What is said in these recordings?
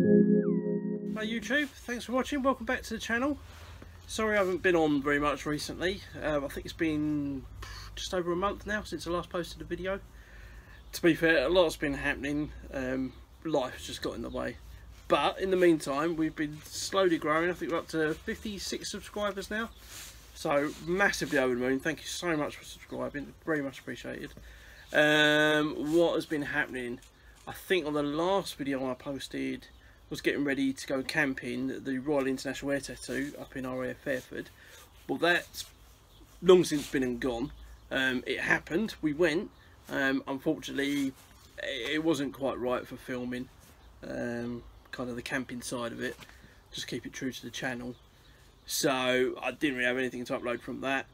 Hi YouTube, thanks for watching, welcome back to the channel. Sorry I haven't been on very much recently. I think it's been just over a month now since I last posted a video. To be fair, a lot's been happening, life's just got in the way. But in the meantime, we've been slowly growing. I think we're up to 56 subscribers now. So massively over the moon, thank you so much for subscribing, very much appreciated. What has been happening, I think on the last video I posted, was getting ready to go camping at the Royal International Air Tattoo up in RAF Fairford. Well, that's long since been and gone. It happened, we went. Unfortunately, it wasn't quite right for filming, kind of the camping side of it. Just keep it true to the channel. So I didn't really have anything to upload from that.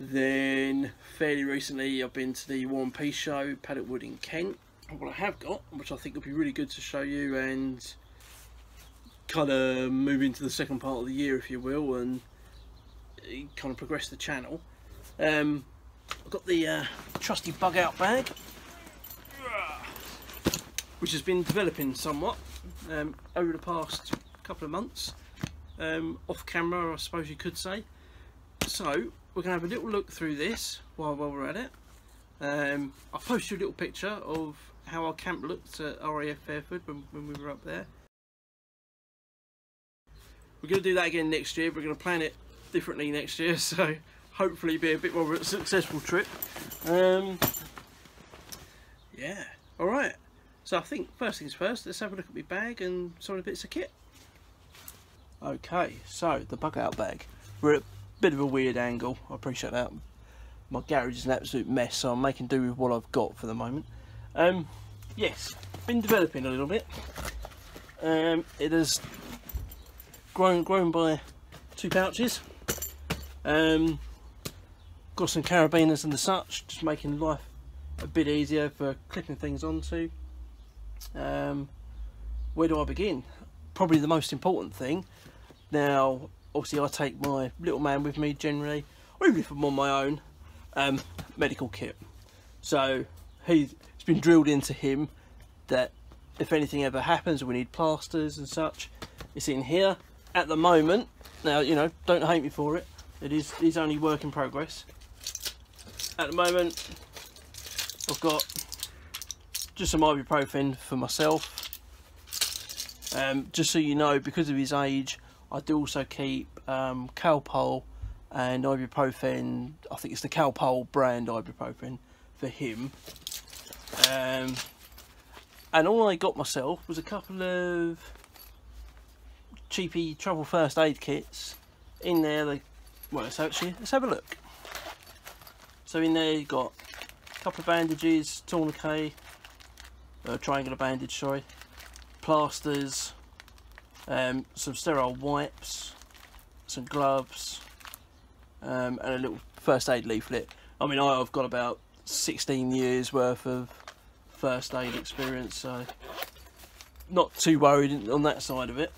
Then fairly recently, I've been to the War and Peace show, Paddock Wood in Kent. And what I have got, which I think would be really good to show you and kind of move into the second part of the year, if you will, and kind of progress the channel. I've got the trusty Bugout bag, which has been developing somewhat over the past couple of months, off camera I suppose you could say. So we're going to have a little look through this while we're at it. I'll post you a little picture of how our camp looked at RAF Fairford when we were up there. We're going to do that again next year. We're going to plan it differently next year, so hopefully be a bit more of a successful trip. Yeah, alright. So I think first things first, let's have a look at my bag and some of the bits of kit. Okay, so the Bugout bag. We're at a bit of a weird angle, I appreciate that. My garage is an absolute mess, so I'm making do with what I've got for the moment. Yes, been developing a little bit. It has grown by 2 pouches. Got some carabiners and the such, just making life a bit easier for clipping things onto. Where do I begin? Probably the most important thing. Now, obviously I take my little man with me generally, or even if I'm on my own. Medical kit. So it's been drilled into him that if anything ever happens, we need plasters and such, it's in here at the moment. Now, you know, don't hate me for it. It is only work in progress. At the moment, I've got just some ibuprofen for myself. Just so you know, because of his age, I do also keep Calpol and ibuprofen. I think it's the Calpol brand ibuprofen for him. And all I got myself was a couple of cheapy travel first aid kits. In there, well, let's have a look. So in there you've got a couple of bandages, tourniquet, triangular bandage, sorry, plasters, some sterile wipes, some gloves, and a little first aid leaflet. I mean, I've got about 16 years worth of first aid experience, so not too worried on that side of it.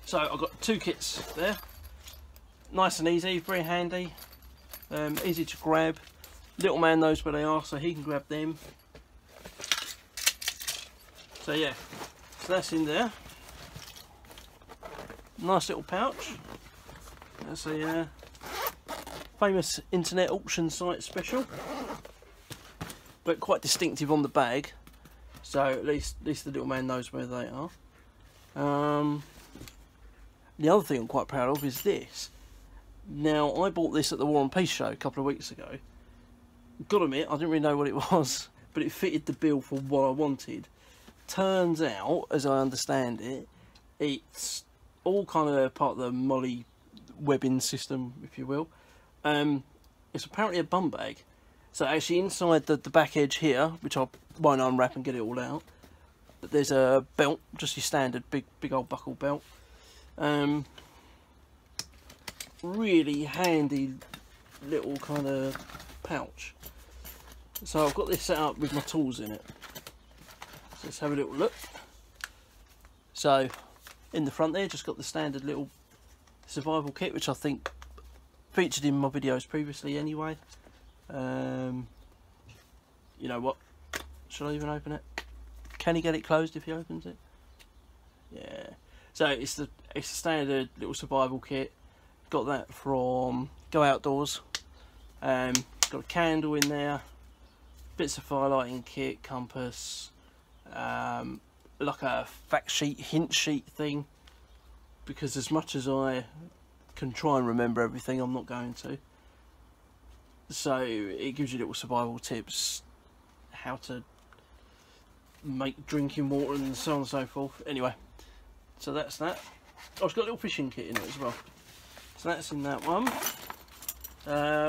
So I've got 2 kits there, nice and easy, very handy, easy to grab. Little man knows where they are, so he can grab them. So yeah, so that's in there. Nice little pouch. That's a famous internet auction site special, but quite distinctive on the bag, so at least the little man knows where they are. The other thing I'm quite proud of is this. Now, I bought this at the War and Peace show a couple of weeks ago. Gotta admit, I didn't really know what it was, but it fitted the bill for what I wanted. Turns out, as I understand it, it's all kind of part of the Molly webbing system, if you will. It's apparently a bum bag. So actually inside the back edge here, which I won't unwrap and get it all out, but there's a belt, just your standard big old buckle belt. Really handy little kind of pouch. So I've got this set up with my tools in it. So let's have a little look. So in the front there, just got the standard little survival kit, which I think featured in my videos previously anyway. You know what, shall I even open it? Can he get it closed if he opens it? Yeah. So it's the standard little survival kit. Got that from Go Outdoors. Got a candle in there, bits of firelighting kit, compass, like a fact sheet, hint sheet thing. Because as much as I can try and remember everything, I'm not going to. So it gives you little survival tips, how to make drinking water and so on and so forth. Anyway, so that's that. Oh, it's got a little fishing kit in it as well. So that's in that one.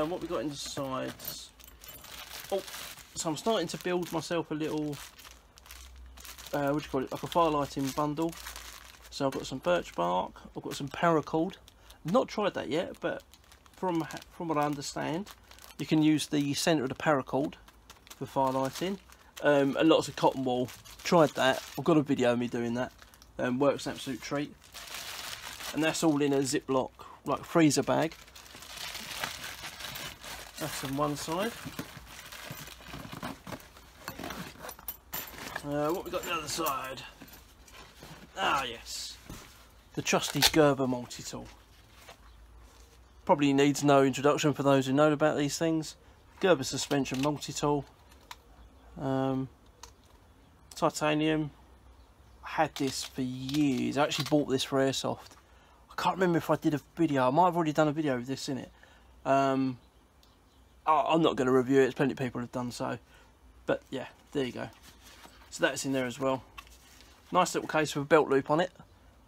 What we got inside? Oh, so I'm starting to build myself a little, what do you call it, like a firelighting bundle. So I've got some birch bark, I've got some paracord. I've not tried that yet, but from what I understand, you can use the centre of the paracord for firelighting. And lots of cotton wool. Tried that. I've got a video of me doing that. Works an absolute treat. And that's all in a Ziploc, like freezer bag. That's on one side. What we got on the other side? Ah, yes, the trusty Gerber multi-tool. Probably needs no introduction for those who know about these things. Gerber suspension multi-tool. Titanium. I had this for years. I actually bought this for airsoft. I can't remember if I did a video. I might have already done a video of this in it. I'm not going to review it. There's plenty of people have done so. But yeah, there you go. So that's in there as well. Nice little case with a belt loop on it.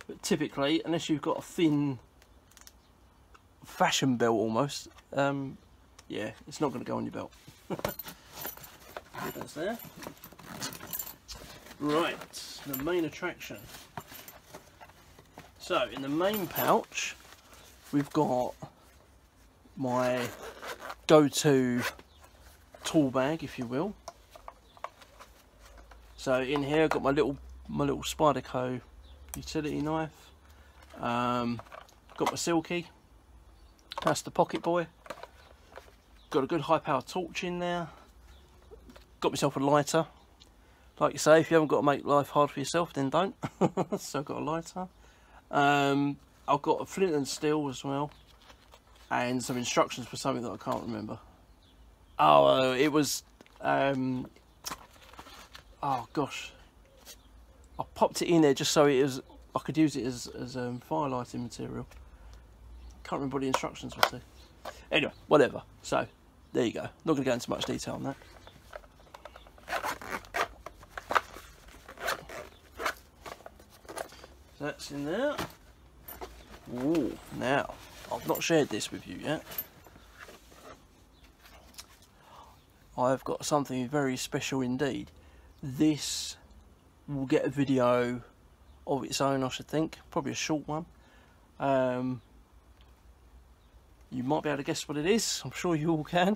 But typically, unless you've got a thin fashion belt almost, yeah, it's not going to go on your belt. That's there. Right, the main attraction. So in the main pouch, we've got my go-to tool bag, if you will. So in here I've got my little Spyderco utility knife. Got my Silky. That's the pocket boy. Got a good high power torch in there. Got myself a lighter. Like you say, if you haven't got to make life hard for yourself, then don't. So I've got a lighter. I've got a flint and steel as well, and some instructions for something that I can't remember. Oh, it was oh gosh, I popped it in there just so I could use it as firelighting material. Can't remember what the instructions were to. Anyway, whatever. So there you go. Not going to go into much detail on that. So that's in there. Ooh, now I've not shared this with you yet. I've got something very special indeed. This will get a video of its own, I should think. Probably a short one. You might be able to guess what it is. I'm sure you all can.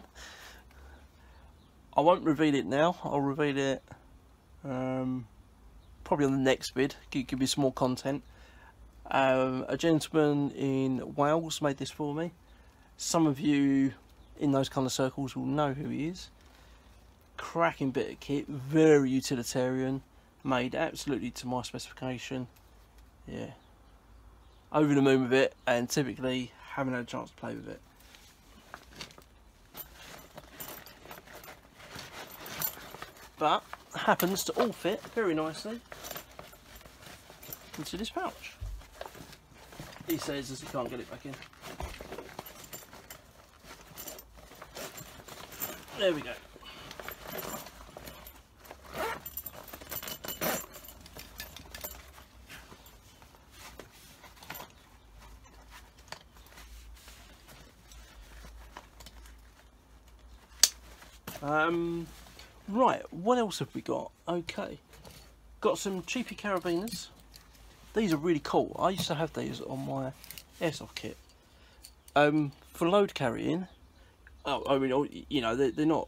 I won't reveal it now. I'll reveal it probably on the next vid. Give you some more content. A gentleman in Wales made this for me. Some of you in those kind of circles will know who he is. Cracking bit of kit, very utilitarian, made absolutely to my specification. Yeah, over the moon with it, and typically haven't had a chance to play with it. But happens to all fit very nicely into this pouch. He says as he can't get it back in. There we go. Right, what else have we got? Okay, got some cheapy carabiners. These are really cool. I used to have these on my airsoft kit. For load carrying, I mean, you know, they're not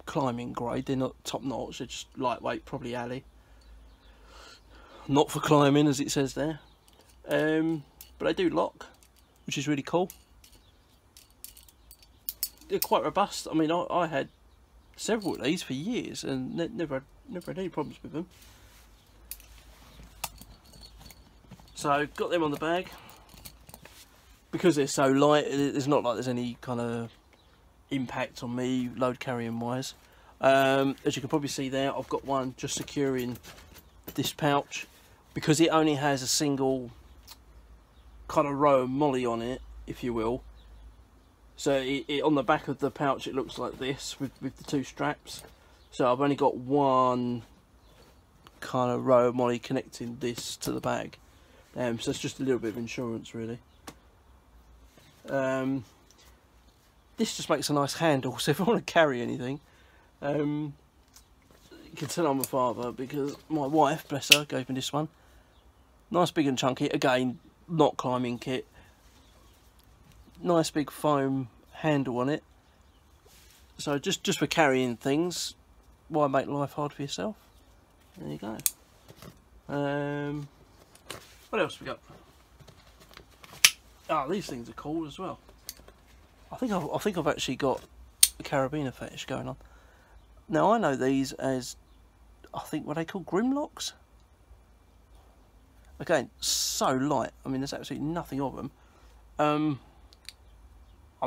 climbing grade, they're not top notch, they're just lightweight, probably alley. Not for climbing, as it says there. But they do lock, which is really cool. They're quite robust. I mean, I had several of these for years and never had any problems with them. So got them on the bag. Because they're so light, it's not like there's any kind of impact on me load carrying wise. As you can probably see there, I've got one just securing this pouch, because it only has a single kind of row of molly on it, if you will. So it on the back of the pouch it looks like this with the two straps. So I've only got one kind of row of molly connecting this to the bag. So it's just a little bit of insurance really. This just makes a nice handle, so if I want to carry anything, you can tell I'm a father because my wife, bless her, gave me this one. Nice big and chunky, again not climbing kit. Nice big foam handle on it, so just for carrying things. Why make life hard for yourself? There you go. What else we got? Oh, these things are cool as well. I think I've actually got a carabiner fetish going on. Now I know these as, I think, what they call Grimlocks. Again, so light. I mean, there's absolutely nothing of them. I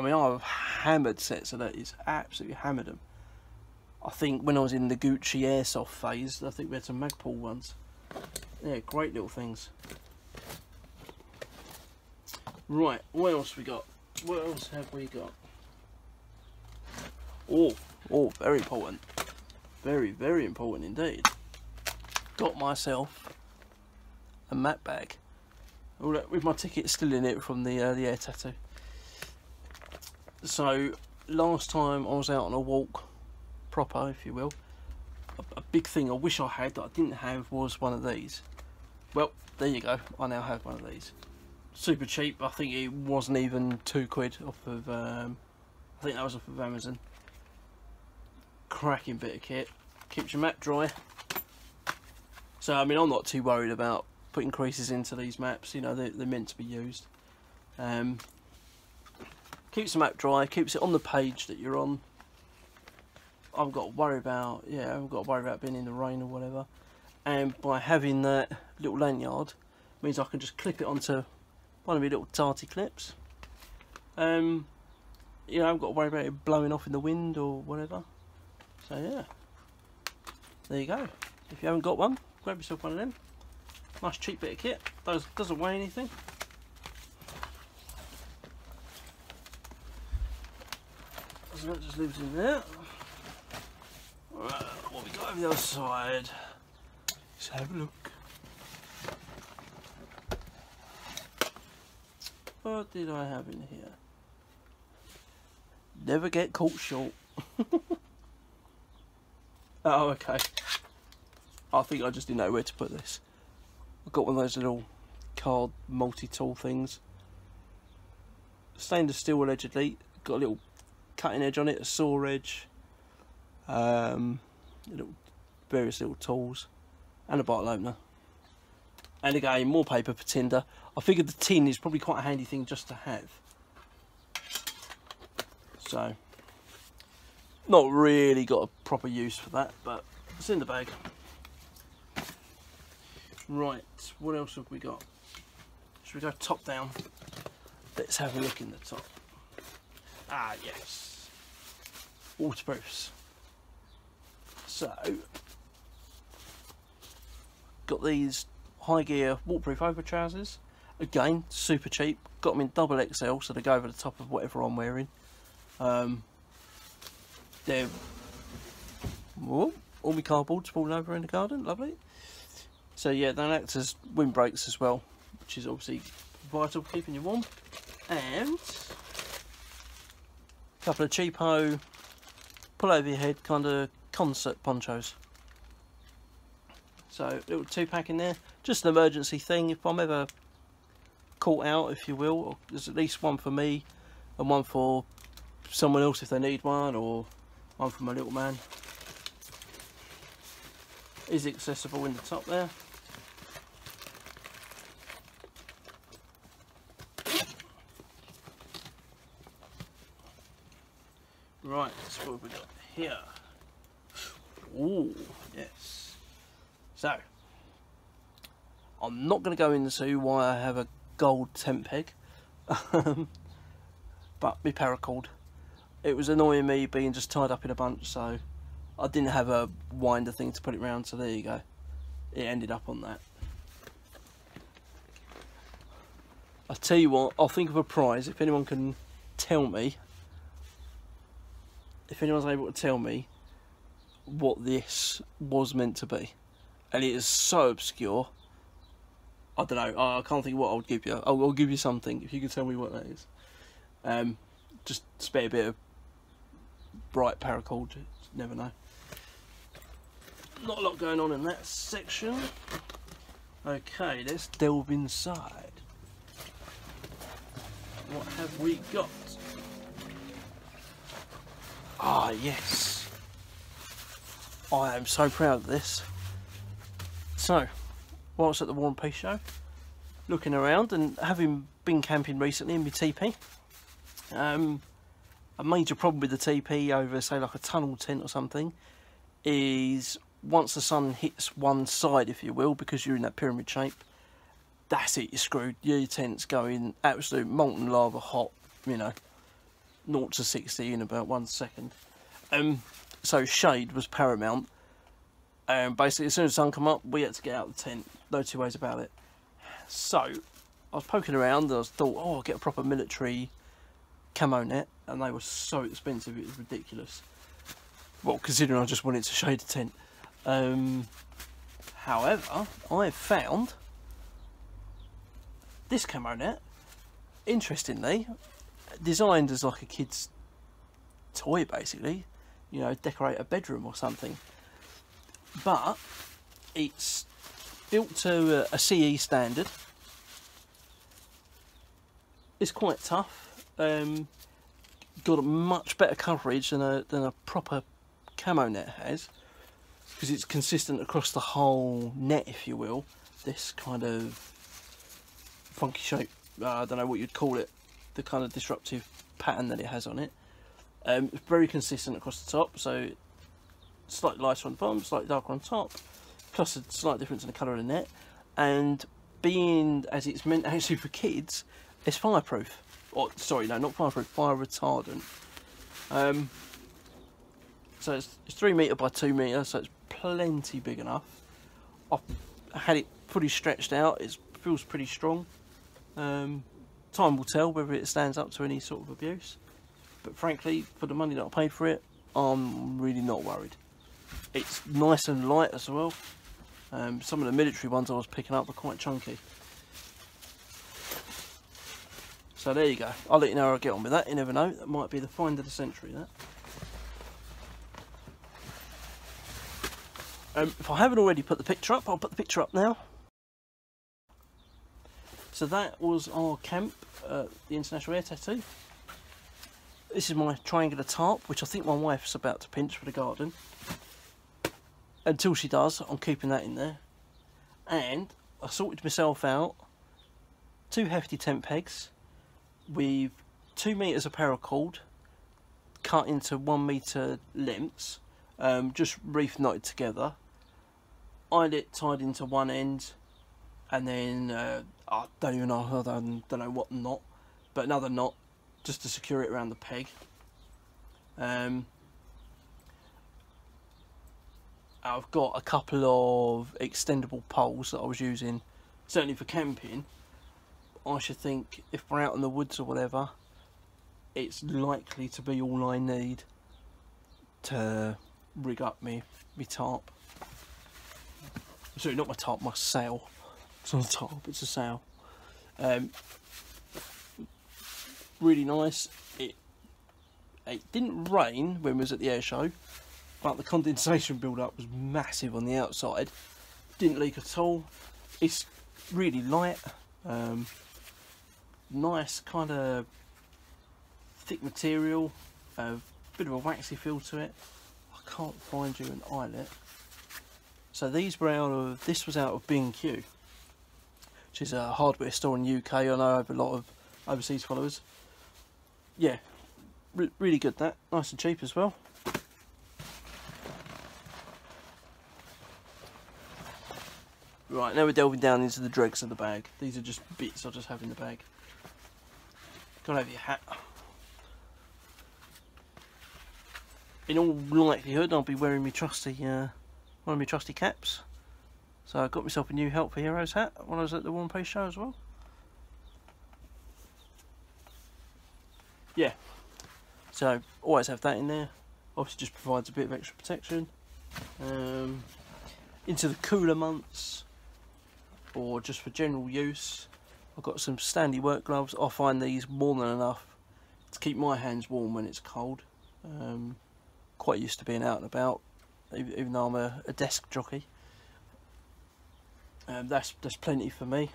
mean, I've hammered sets of these, absolutely hammered them. I think when I was in the Gucci airsoft phase, I think we had some Magpul ones. Yeah, great little things. Right, what else we got? What else have we got? Oh, very important. Very, very important indeed. Got myself a mat bag. With my ticket still in it from the air tattoo. So, last time I was out on a walk, proper if you will, a big thing I wish I had that I didn't have was one of these. Well, there you go, I now have one of these. Super cheap, I think it wasn't even £2 off of, I think that was off of Amazon. Cracking bit of kit, keeps your mat dry. So I mean, I'm not too worried about putting creases into these maps, you know, they're meant to be used. Keeps the map dry, keeps it on the page that you're on. I've got to worry about, yeah, I haven't got to worry about being in the rain or whatever. And by having that little lanyard, means I can just clip it onto one of my little tarty clips. You know, I haven't got to worry about it blowing off in the wind or whatever. So yeah, there you go. If you haven't got one, grab yourself one of them. Nice cheap bit of kit. Doesn't weigh anything. So that just lives in there. Right, what we got over the other side? Let's have a look. What did I have in here? Never get caught short. Oh, okay. I think I just didn't know where to put this. I've got one of those little card multi-tool things. Stainless steel allegedly. Got a little cutting edge on it, a saw edge. Various little tools. And a bottle opener. And again, more paper for tinder. I figured the tin is probably quite a handy thing just to have. So, not really got a proper use for that, but it's in the bag. Right, what else have we got? Should we go top down? Let's have a look in the top. Ah, yes. Waterproofs. So, got these high gear waterproof over trousers. Again, super cheap. Got them in double XL, so they go over the top of whatever I'm wearing. They're all my cardboard's falling over in the garden, lovely. So yeah, they act as windbreaks as well, which is obviously vital for keeping you warm. And a couple of cheapo pull over your head kind of concert ponchos. So little 2-pack in there, just an emergency thing if I'm ever caught out, if you will. Or there's at least one for me and one for someone else if they need one, or one for my little man. Is accessible in the top there. Right, so what have we got here? Ooh, yes. So, I'm not going to go into why I have a gold tent peg, but my paracord. It was annoying me being just tied up in a bunch, so I didn't have a winder thing to put it round, so there you go. It ended up on that. I'll tell you what, I'll think of a prize if anyone can tell me, if anyone's able to tell me what this was meant to be. And it is so obscure, I don't know, I can't think of what I would give you. I'll give you something if you can tell me what that is. Just spare a bit of bright paracord, you never know. Not a lot going on in that section. Okay, let's delve inside. What have we got? Ah, yes. I am so proud of this. So, whilst at the War and Peace show, looking around and having been camping recently in my teepee, a major problem with the teepee over, say, like a tunnel tent or something, is once the sun hits one side, if you will, because you're in that pyramid shape, that's it, you're screwed. Your tent's going absolute molten lava hot, you know, 0 to 60 in about 1 second. So shade was paramount. Basically, as soon as the sun come up, we had to get out of the tent. No two ways about it. So I was poking around and I thought, oh, I'll get a proper military camo net, and they were so expensive, it was ridiculous. Well, considering I just wanted to shade the tent. However, I found this camo net, interestingly, designed as like a kid's toy, basically, you know, decorate a bedroom or something, but it's built to a CE standard. It's quite tough, got a much better coverage than a proper camo net has, because it's consistent across the whole net, if you will. This kind of funky shape, I don't know what you'd call it, the kind of disruptive pattern that it has on it. It's very consistent across the top, so slightly lighter on the bottom, slightly darker on top, plus a slight difference in the colour of the net. And being as it's meant actually for kids, it's fireproof. Or sorry, no, not fireproof, fire retardant. So it's 3 metre by 2 metre, so it's plenty big enough. I've had it fully stretched out, it feels pretty strong. Time will tell whether it stands up to any sort of abuse, but frankly, for the money that I paid for it, I'm really not worried. It's nice and light as well. Some of the military ones I was picking up are quite chunky. So there you go. I'll let you know how I get on with that. You never know, that might be the find of the century, that. If I haven't already put the picture up, I'll put the picture up now. So that was our camp, the International Air Tattoo. This is my triangular tarp, which I think my wife's about to pinch for the garden. Until she does, I'm keeping that in there. And I sorted myself out 2 hefty tent pegs with 2 metres of paracord cut into 1 metre lengths, just reef knotted together. Eyelet tied into one end, and then I don't even know, I don't know what knot, but another knot just to secure it around the peg. I've got a couple of extendable poles that I was using, certainly for camping. I should think if we're out in the woods or whatever, it's likely to be all I need to rig up me tarp. Sorry, not my tarp, my sail. It's not a tarp, it's a sail. Really nice. It didn't rain when we was at the air show, but the condensation build-up was massive on the outside. Didn't leak at all. It's really light. Nice kind of thick material. Bit of a waxy feel to it. I can't find you an eyelet. So these were this was out of B&Q, which is a hardware store in the UK. I know I have a lot of overseas followers. Yeah, really good, that. Nice and cheap as well. Right, now we're delving down into the dregs of the bag. These are just bits I just have in the bag. Gotta have your hat. In all likelihood, I'll be wearing my trusty, one of my trusty caps. So I got myself a new Help for Heroes hat when I was at the One Piece show as well. Yeah, so always have that in there. Obviously just provides a bit of extra protection. Into the cooler months, or just for general use, I've got some Stanley work gloves. I find these more than enough to keep my hands warm when it's cold. Quite used to being out and about, even though I'm a desk jockey. That's plenty for me.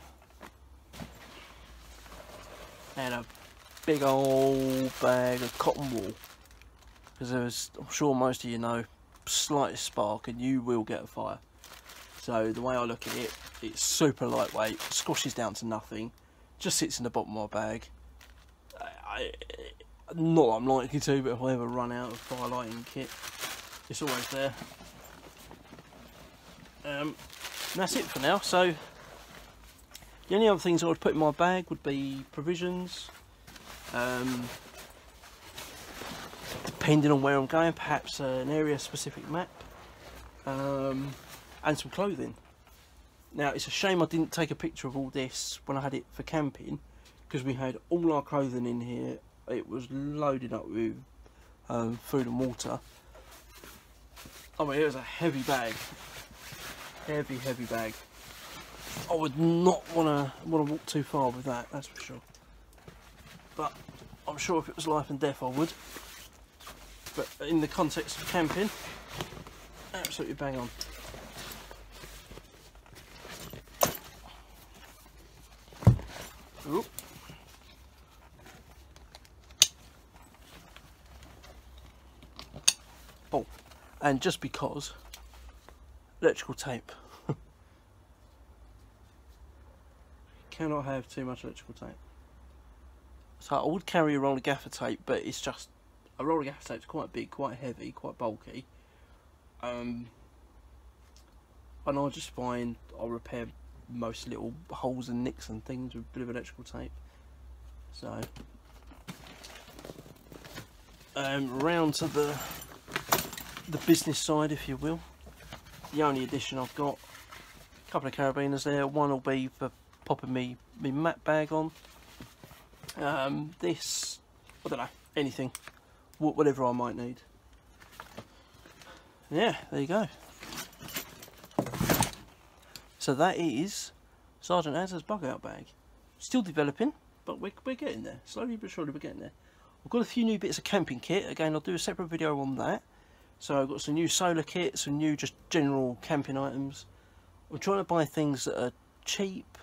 And a big old bag of cotton wool, because as I'm sure most of you know, slightest spark and you will get a fire. So the way I look at it, it's super lightweight, squashes down to nothing, just sits in the bottom of my bag. Not that I'm likely to, but if I ever run out of fire lighting kit, it's always there. And that's it for now. So the only other things I would put in my bag would be provisions, depending on where I'm going, perhaps an area specific map, and some clothing. Now it's a shame I didn't take a picture of all this when I had it for camping, because we had all our clothing in here. It was loaded up with food and water. I mean, it was a heavy bag, heavy bag. I would not want to walk too far with that, that's for sure. But I'm sure if it was life and death I would. But in the context of camping, absolutely bang on. Ooh. Oh, and just because, electrical tape. Cannot have too much electrical tape. So I would carry a roll of gaffer tape, but it's just, a roll of gaffer tape is quite big, quite heavy, quite bulky. And I just find I'll repair most little holes and nicks and things with a bit of electrical tape. So round to the business side, if you will. The only addition I've got, a couple of carabiners there. One will be for popping me map bag on. This, I don't know, anything, whatever I might need. Yeah, there you go. So that is Sergeant Azza's Bugout bag. Still developing, but we're getting there. Slowly but surely we're getting there. I've got a few new bits of camping kit. Again, I'll do a separate video on that. So I've got some new solar kit, some new just general camping items. I'm trying to buy things that are cheap,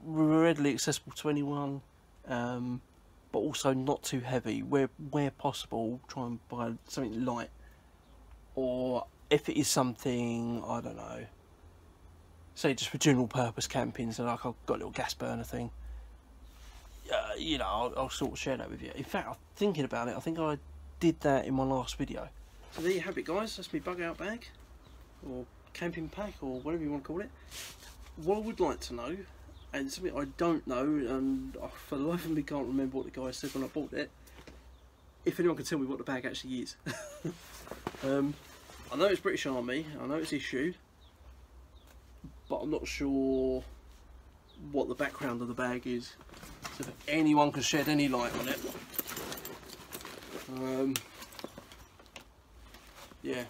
readily accessible to anyone, but also not too heavy. Where possible, try and buy something light. Or if it is something, I don't know, say just for general purpose camping, so like I've got a little gas burner thing, you know, I'll sort of share that with you. In fact, I'm thinking about it, I think I did that in my last video. So there you have it, guys. That's my Bugout bag, or camping pack, or whatever you want to call it. What I would like to know, and something I don't know, and for the life of me can't remember what the guy said when I bought it, if anyone can tell me what the bag actually is. I know it's British Army, I know it's issued, but I'm not sure what the background of the bag is. So if anyone can shed any light on it, yeah,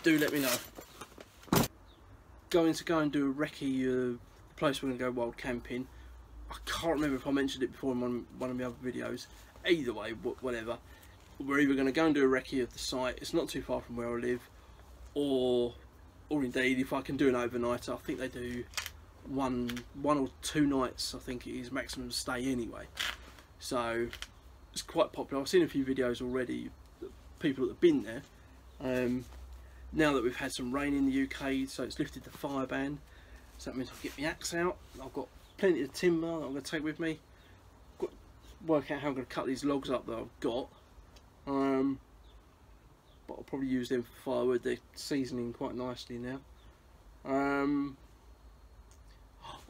do let me know. Going to go and do a recce place we're going to go wild camping. I can't remember if I mentioned it before in one of my other videos. Either way, whatever. We're either going to go and do a recce of the site. It's not too far from where I live, or indeed if I can do an overnight. I think they do one or two nights. I think it is maximum stay anyway. So it's quite popular. I've seen a few videos already, people that have been there. Now that we've had some rain in the UK, so it's lifted the fire ban. So that means I'll get my axe out. I've got plenty of timber that I'm going to take with me. Got to work out how I'm going to cut these logs up that I've got. But but I'll probably use them for firewood. They're seasoning quite nicely now.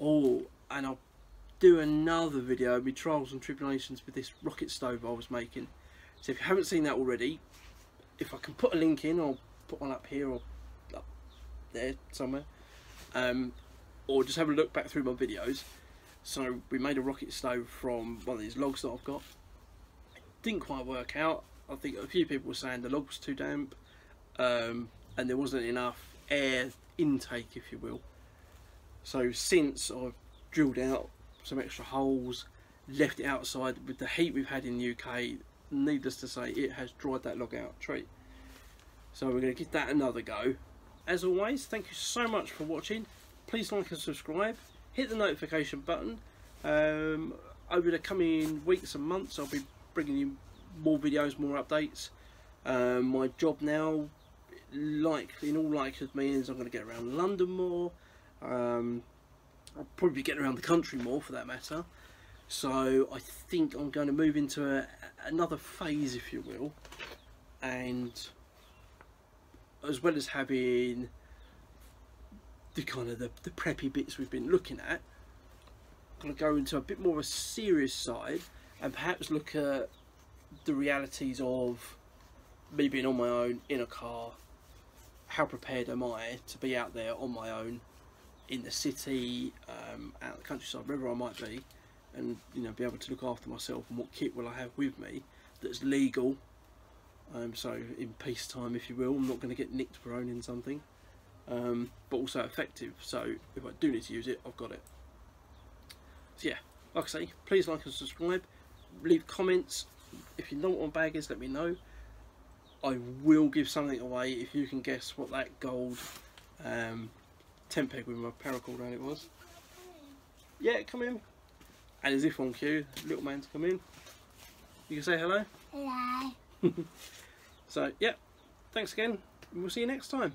Oh, and I'll do another video of my trials and tribulations with this rocket stove I was making. So if you haven't seen that already, if I can put a link in, I'll put one up here or up there somewhere, or just have a look back through my videos. So we made a rocket stove from one of these logs that I've got. It didn't quite work out. I think a few people were saying the log was too damp, and there wasn't enough air intake, if you will. So since I've drilled out some extra holes, left it outside, with the heat we've had in the UK, needless to say, it has dried that log out a treat. So we're going to give that another go. As always, thank you so much for watching. Please like and subscribe. Hit the notification button. Over the coming weeks and months, I'll be bringing you more videos, more updates. My job now, in all likelihood, means I'm going to get around London more. I'll probably be getting around the country more, for that matter. So I think I'm going to move into another phase, if you will, and as well as having the kind of the preppy bits we've been looking at, I'm going to go into a bit more of a serious side and perhaps look at the realities of me being on my own in a car. How prepared am I to be out there on my own in the city, out the countryside, wherever I might be, and be able to look after myself, and what kit will I have with me that's legal, so in peacetime, if you will. I'm not going to get nicked for owning something, but also effective, so if I do need to use it, I've got it. So yeah, like I say, please like and subscribe, leave comments. If you know what my bag is, let me know. I will give something away if you can guess what that gold tent peg with my paracord on it was. Yeah, come in. And as if on cue, little man's come in. You can say hello. Hello. So yeah, thanks again, and we'll see you next time.